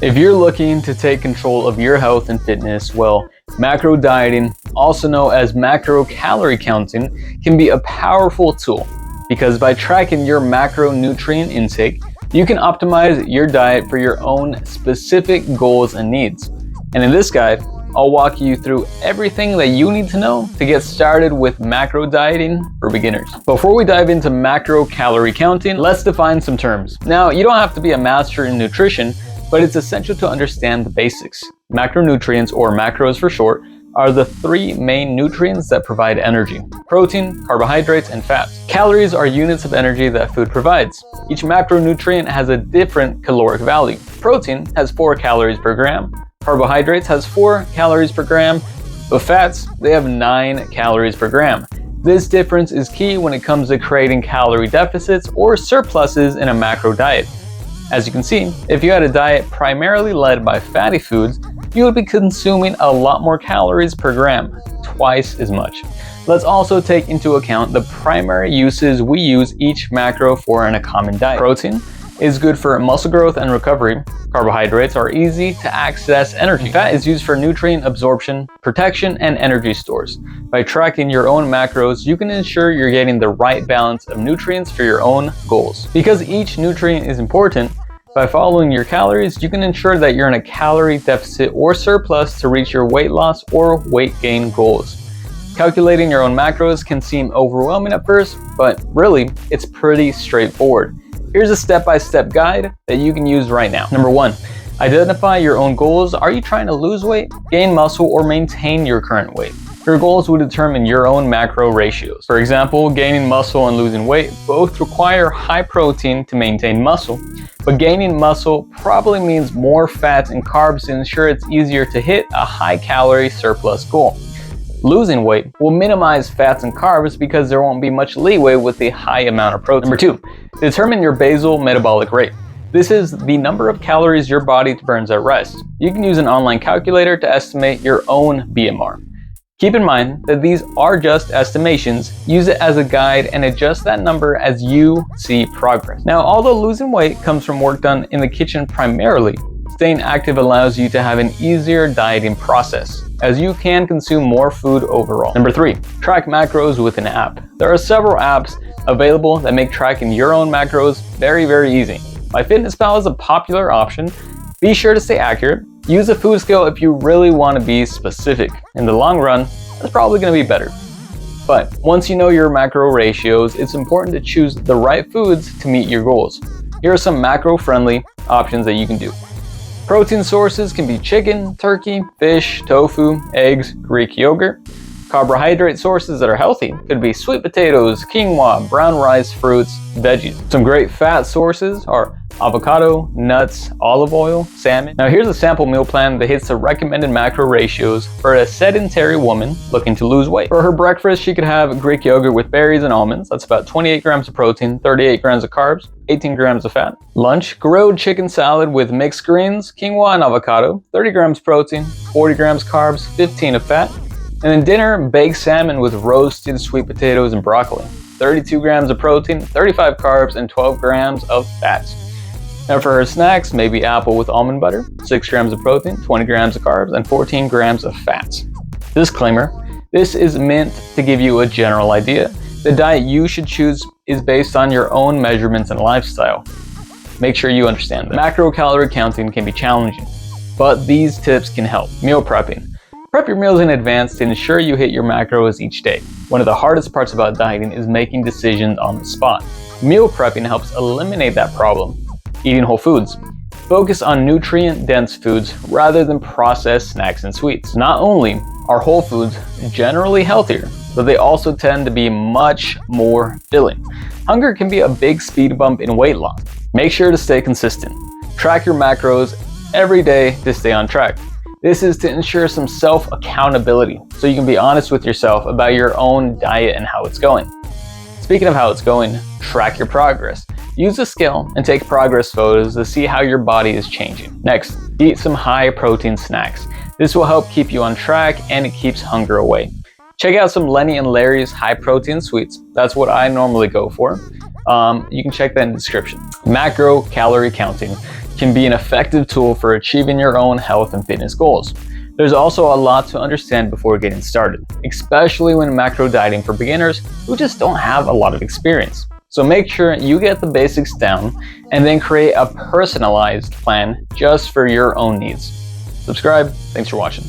If you're looking to take control of your health and fitness, well, macro dieting, also known as macro calorie counting, can be a powerful tool because by tracking your macronutrient intake, you can optimize your diet for your own specific goals and needs. And in this guide, I'll walk you through everything that you need to know to get started with macro dieting for beginners. Before we dive into macro calorie counting, let's define some terms. Now, you don't have to be a master in nutrition, but it's essential to understand the basics. Macronutrients, or macros for short, are the three main nutrients that provide energy: protein, carbohydrates, and fats. Calories are units of energy that food provides. Each macronutrient has a different caloric value. Protein has 4 calories per gram. Carbohydrates has 4 calories per gram, but fats, they have 9 calories per gram. This difference is key when it comes to creating calorie deficits or surpluses in a macro diet. As you can see, if you had a diet primarily led by fatty foods, you would be consuming a lot more calories per gram, twice as much. Let's also take into account the primary uses we use each macro for in a common diet. Protein is good for muscle growth and recovery. Carbohydrates are easy to access energy. Fat is used for nutrient absorption, protection, and energy stores. By tracking your own macros, you can ensure you're getting the right balance of nutrients for your own goals. Because each nutrient is important, by following your calories, you can ensure that you're in a calorie deficit or surplus to reach your weight loss or weight gain goals. Calculating your own macros can seem overwhelming at first, but really, it's pretty straightforward. Here's a step-by-step guide that you can use right now. Number 1, identify your own goals. Are you trying to lose weight, gain muscle, or maintain your current weight? Your goals will determine your own macro ratios. For example, gaining muscle and losing weight both require high protein to maintain muscle, but gaining muscle probably means more fats and carbs to ensure it's easier to hit a high calorie surplus goal. Losing weight will minimize fats and carbs because there won't be much leeway with the high amount of protein. Number 2, determine your basal metabolic rate. This is the number of calories your body burns at rest. You can use an online calculator to estimate your own BMR. Keep in mind that these are just estimations. Use it as a guide and adjust that number as you see progress. Now, although losing weight comes from work done in the kitchen primarily, staying active allows you to have an easier dieting process, as you can consume more food overall. Number 3, track macros with an app. There are several apps available that make tracking your own macros very, very easy. MyFitnessPal is a popular option. Be sure to stay accurate. Use a food scale if you really want to be specific. In the long run, that's probably going to be better. But once you know your macro ratios, it's important to choose the right foods to meet your goals. Here are some macro-friendly options that you can do. Protein sources can be chicken, turkey, fish, tofu, eggs, Greek yogurt. Carbohydrate sources that are healthy could be sweet potatoes, quinoa, brown rice, fruits, veggies. Some great fat sources are avocado, nuts, olive oil, salmon. Now here's a sample meal plan that hits the recommended macro ratios for a sedentary woman looking to lose weight. For her breakfast, she could have Greek yogurt with berries and almonds. That's about 28 grams of protein, 38 grams of carbs, 18 grams of fat. Lunch, grilled chicken salad with mixed greens, quinoa and avocado, 30 grams protein, 40 grams carbs, 15 of fat. And then dinner, baked salmon with roasted sweet potatoes and broccoli, 32 grams of protein, 35 carbs, and 12 grams of fats. Now for her snacks, maybe apple with almond butter, 6 grams of protein, 20 grams of carbs, and 14 grams of fats. Disclaimer, this is meant to give you a general idea. The diet you should choose is based on your own measurements and lifestyle. Make sure you understand that. Macro calorie counting can be challenging, but these tips can help. Meal prepping. Prep your meals in advance to ensure you hit your macros each day. One of the hardest parts about dieting is making decisions on the spot. Meal prepping helps eliminate that problem. Eating whole foods. Focus on nutrient-dense foods rather than processed snacks and sweets. Not only are whole foods generally healthier, but they also tend to be much more filling. Hunger can be a big speed bump in weight loss. Make sure to stay consistent. Track your macros every day to stay on track. This is to ensure some self-accountability, so you can be honest with yourself about your own diet and how it's going. Speaking of how it's going, track your progress. Use a scale and take progress photos to see how your body is changing. Next, eat some high-protein snacks. This will help keep you on track and it keeps hunger away. Check out some Lenny and Larry's high-protein sweets. That's what I normally go for. You can check that in the description. Macro calorie counting. can be an effective tool for achieving your own health and fitness goals. There's also a lot to understand before getting started, especially when macro dieting for beginners who just don't have a lot of experience. So make sure you get the basics down and then create a personalized plan just for your own needs. Subscribe. Thanks for watching.